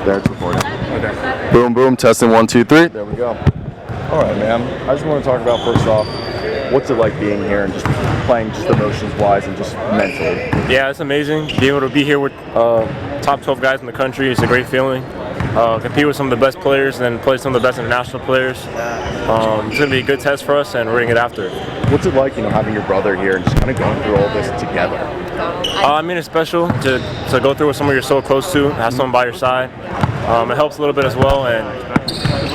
There, it's recording. Okay. Boom, boom, testing 1, 2, 3. There we go. All right, man. I just want to talk about, first off, what's it like being here and just playing just emotions-wise and just mentally? Yeah, it's amazing. Being able to be here with top 12 guys in the country, it's a great feeling. Compete with some of the best players and then play some of the best international players. It's going to be a good test for us, and we're going to get after it. What's it like, having your brother here and just kind of going through all this together? I mean, it's special to go through with someone you're so close to, have someone by your side. It helps a little bit as well, and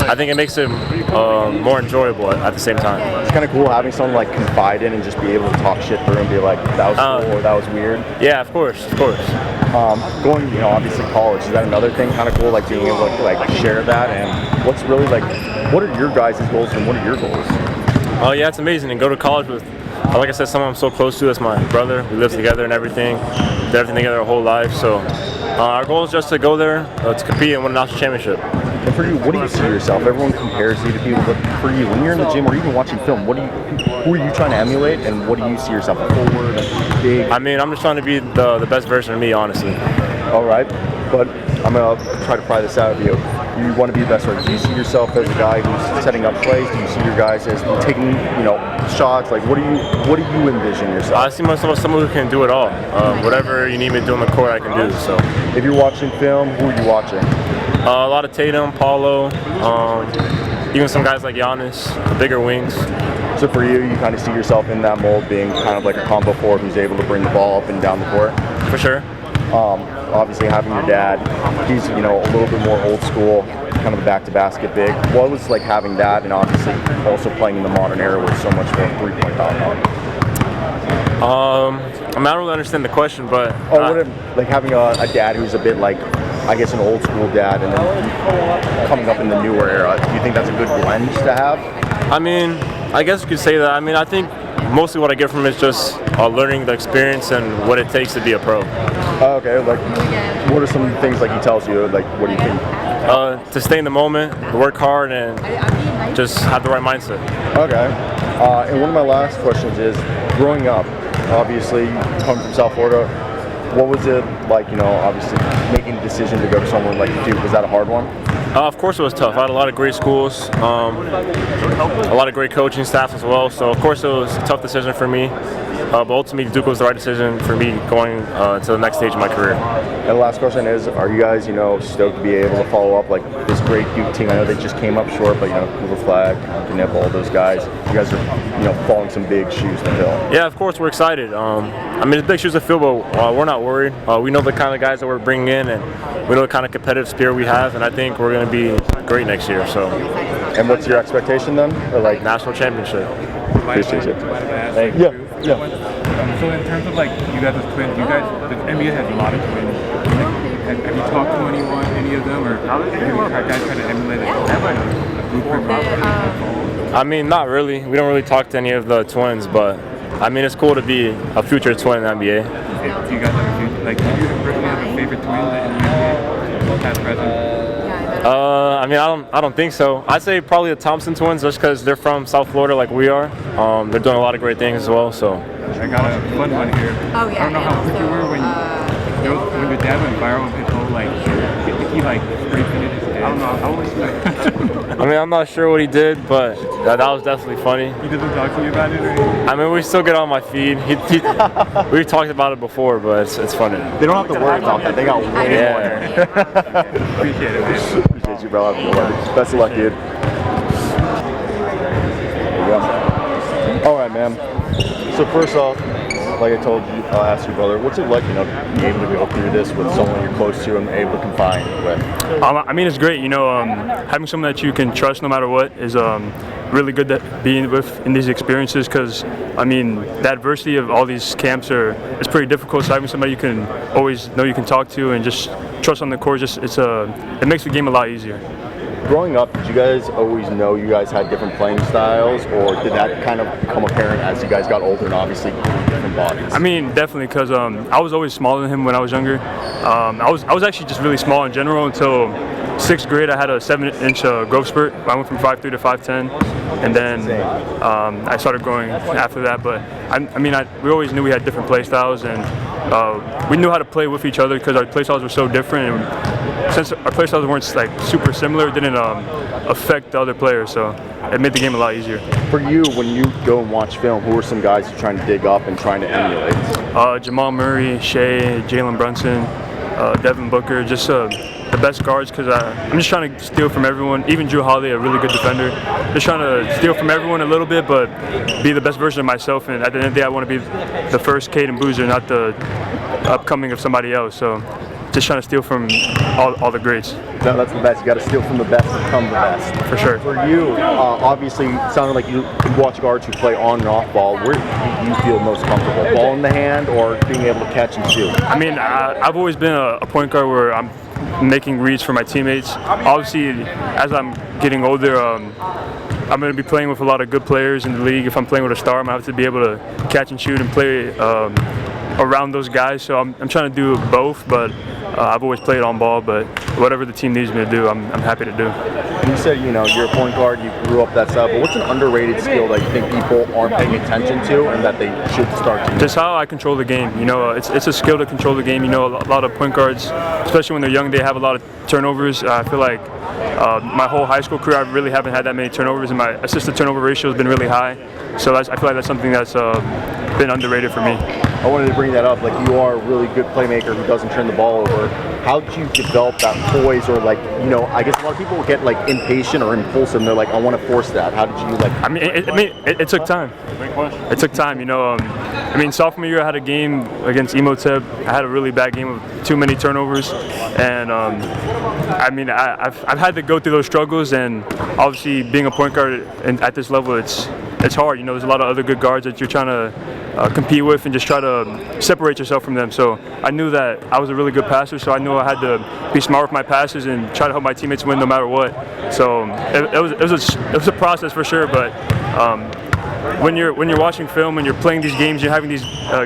I think it makes it more enjoyable at the same time. It's kind of cool having someone like confide in and just be able to talk shit through and be like, that was cool or that was weird. Yeah, of course. Going, obviously college, is that another thing kind of cool, like being able to like share that? And what's really what are your guys' goals and what are your goals? Oh yeah, it's amazing. And go to college with, like I said, someone I'm so close to. That's my brother. We live together and everything. Did everything together our whole life. So our goal is just to go there, to compete and win a national championship. And for you, what do you see yourself? Everyone compares you to people, but for you, when you're in the gym or even watching film, who are you trying to emulate, and what do you see yourself? Forward, big? I mean, I'm just trying to be the best version of me, honestly. All right, but I'm gonna try to pry this out of you. You want to be the best version. Do you see yourself as a guy who's setting up plays? Do you see your guys as taking, shots? Like, what do you envision yourself? I see myself as someone who can do it all. Whatever you need me to do on the court, I can do. So, if you're watching film, who are you watching? A lot of Tatum, Paulo, even some guys like Giannis, bigger wings. So for you kind of see yourself in that mold, being kind of like a combo forward who's able to bring the ball up and down the court? For sure. Obviously having your dad, he's a little bit more old school, kind of a back-to-basket big. What was like having that, and obviously also playing in the modern era with so much more three-point shot? I don't really understand the question, but like having a dad who's a bit like, I guess, an old school dad, and then coming up in the newer era. Do you think that's a good blend to have? I mean, I guess you could say that. I mean, I think mostly what I get from it is just learning the experience and what it takes to be a pro. Okay, like what are some things like he tells you? Like, what do you think? To stay in the moment, work hard, and just have the right mindset. Okay. And one of my last questions is, growing up, obviously coming from South Florida, what was it like, obviously making the decision to go to somewhere like Duke? Was that a hard one? Of course it was tough. I had a lot of great schools, a lot of great coaching staff as well. So of course it was a tough decision for me. But ultimately Duke was the right decision for me going to the next stage of my career. And the last question is, are you guys, stoked to be able to follow up like this great Duke team? I know they just came up short, but Cooper Flag, Knipp, all those guys. You guys are, following some big shoes to fill. Yeah, of course we're excited. I mean, it's big shoes to fill, but we're not worried. We know the kind of guys that we're bringing in, and we know the kind of competitive spirit we have, and I think we're going to be great next year. So. And what's your expectation then? Or like national championship? Appreciate it. Thank you. Yeah. So in terms of you guys as twins, the NBA has a lot of twins. Have you talked to anyone, any of them, or have you guys try to emulate a blueprint? I mean, not really. We don't really talk to any of the twins, but I mean, it's cool to be a future twin in the NBA. Do you guys have a future? Do you personally have a favorite twin in the NBA, past, present? I mean, I don't think so. I'd say probably the Thompson twins, just because they're from South Florida like we are. They're doing a lot of great things as well. So. I got a fun one here. Oh yeah. I don't know how quick you were when your dad went viral with his whole he spray painted his dad. I don't know. How old was he? I mean, I'm not sure what he did, but that was definitely funny. He doesn't talk to you about it, or anything? I mean, we still get on my feed. We've talked about it before, but it's funny. They don't have to worry about that. They got way more. Appreciate it, man. Appreciate you, bro. Best of luck, dude. There you go. All right, man. So first off, like I told you, I'll ask you, brother, what's it like, being able to go through this with someone you're close to and able to confide with? I mean, it's great, having someone that you can trust no matter what is really good to be with in these experiences, because, I mean, the adversity of all these camps is pretty difficult, so having somebody you can always know you can talk to and just trust on the court, it makes the game a lot easier. Growing up, did you guys always know you guys had different playing styles, or did that kind of become apparent as you guys got older and obviously different bodies? I mean, definitely, because I was always smaller than him when I was younger. I was actually just really small in general until 6th grade. I had a 7-inch growth spurt. I went from 5'3" to 5'10", and then I started growing after that. But we always knew we had different play styles, and we knew how to play with each other because our play styles were so different. And since our play styles weren't like super similar, it didn't affect the other players, so it made the game a lot easier. For you, when you go and watch film, who are some guys you're trying to dig up and trying to emulate? Jamal Murray, Shea, Jalen Brunson, Devin Booker, just the best guards, because I'm just trying to steal from everyone. Even Drew Holiday, a really good defender. Just trying to steal from everyone a little bit, but be the best version of myself. And at the end of the day, I want to be the first Cayden Boozer, not the upcoming of somebody else. So just trying to steal from all the greats. No, that's the best. You got to steal from the best and become the best. For sure. For you, obviously, it sounded like you watch guards who play on and off ball. Where do you feel most comfortable? Ball in the hand or being able to catch and shoot? I mean, I've always been a point guard where I'm making reads for my teammates. Obviously, as I'm getting older, I'm going to be playing with a lot of good players in the league. If I'm playing with a star, I'm going to have to be able to catch and shoot and play around those guys. So I'm trying to do both, but I've always played on ball. But whatever the team needs me to do, I'm happy to do. You said, you're a point guard, you grew up that style, but what's an underrated skill that you think people aren't paying attention to and that they should start to use? Just how I control the game. It's a skill to control the game. A lot of point guards, especially when they're young, they have a lot of turnovers. I feel like my whole high school career, I really haven't had that many turnovers, and my assist to turnover ratio has been really high. So I feel like that's something that's been underrated for me. I wanted to bring that up. Like, you are a really good playmaker who doesn't turn the ball over. How did you develop that poise, or I guess a lot of people get impatient or impulsive, and they're like, I want to force that. How did you it took time. It took time. Sophomore year I had a game against Emotep. I had a really bad game with too many turnovers, and I've had to go through those struggles. And obviously, being a point guard at this level, it's hard. There's a lot of other good guards that you're trying to compete with and just try to separate yourself from them. So I knew that I was a really good passer, so I knew I had to be smart with my passes and try to help my teammates win no matter what. So it was a process for sure, but when you're watching film and you're playing these games, you're having these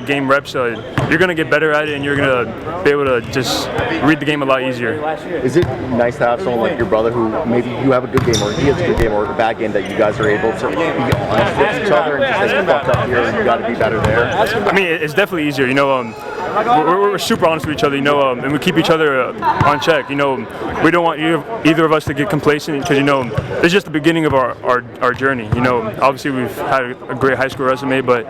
game reps, you're going to get better at it, and you're going to be able to just read the game a lot easier. Is it nice to have someone like your brother who maybe you have a good game or he has a good game or a bad game that you guys are able to be honest with each other and just say, fucked up here and you got to be better there? It's definitely easier. We're super honest with each other, and we keep each other on check. We don't want either of us to get complacent, because it's just the beginning of our journey. Obviously we've had a great high school resume, but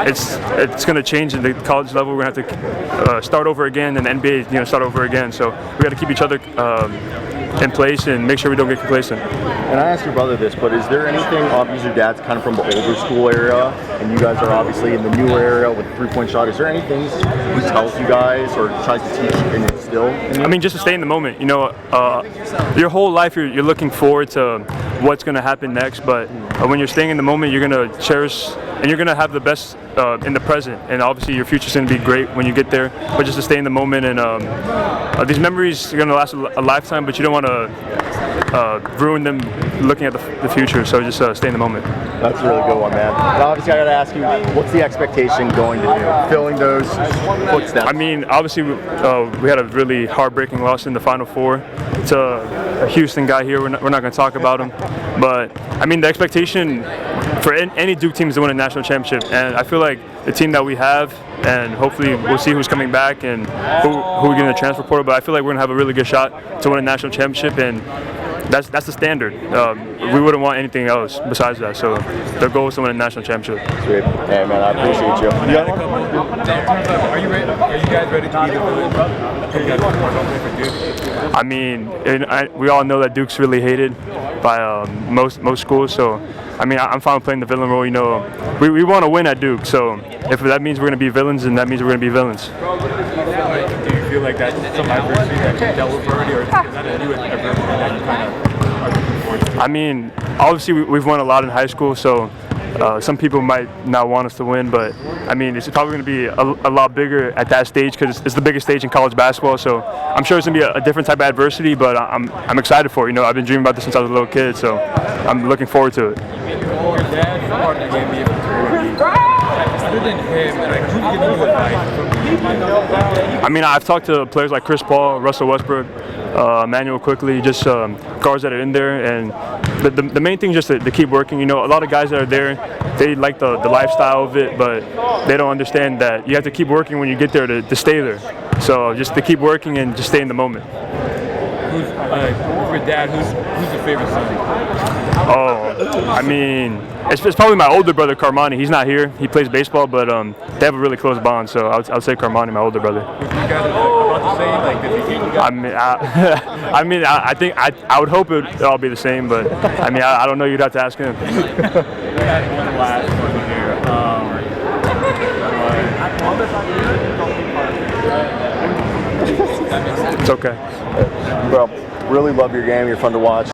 it's going to change at the college level. We're going to have to start over again, and the NBA, start over again. So we got to keep each other in place and make sure we don't get complacent. And I asked your brother this, but is there anything, obviously your dad's kind of from the older school area, and you guys are obviously in the newer area with the three-point shot. Is there anything he tells you guys or tries to teach and instill in you? Just to stay in the moment. Your whole life you're looking forward to what's going to happen next, but when you're staying in the moment, you're going to cherish and you're going to have the best in the present, and obviously your future's going to be great when you get there, but just to stay in the moment. And these memories are going to last a lifetime, but you don't want to ruin them looking at the future, so just stay in the moment. That's a really good one, man. Now, obviously I got to ask you, what's the expectation going to do, filling those footsteps? Obviously we had a really heartbreaking loss in the Final Four to a Houston guy here. We're not going to talk about him, but the expectation for any Duke team is to win a national championship, and I feel like the team that we have, and hopefully we'll see who's coming back and who we're going to transfer portal, but I feel like we're going to have a really good shot to win a national championship, and that's the standard. We wouldn't want anything else besides that, so the goal is to win a national championship. Sweet. Hey, man, I appreciate you. Are you guys ready to be the villain? Are you guys for Duke? We all know that Duke's really hated by most schools, so I'm fine with playing the villain role. We want to win at Duke, so if that means we're going to be villains, then that means we're going to be villains. Do you feel like that's some adversity that you dealt with already, or is that a new adversity that you kind of are looking forward to? Obviously we've won a lot in high school, so some people might not want us to win, but it's probably going to be a lot bigger at that stage, because it's the biggest stage in college basketball. So I'm sure it's going to be a different type of adversity, but I'm excited for it. I've been dreaming about this since I was a little kid, so I'm looking forward to it. Your dad's part of the NBA fraternity. Other than him, who's giving you advice? I've talked to players like Chris Paul, Russell Westbrook, Emmanuel Quickly, just guards that are in there, and the main thing is just to keep working. A lot of guys that are there, they like the lifestyle of it, but they don't understand that you have to keep working when you get there to stay there. So just to keep working and just stay in the moment. who's with your dad? Who's your favorite son? Oh, I mean, it's probably my older brother, Carmani. He's not here. He plays baseball, but they have a really close bond. So I would say Carmani, my older brother. You guys are about the same. Like, does he hate you guys? I think I would hope it would all be the same, but I mean, I don't know. You'd have to ask him. We had one last one here. It's okay. Well, really love your game. You're fun to watch.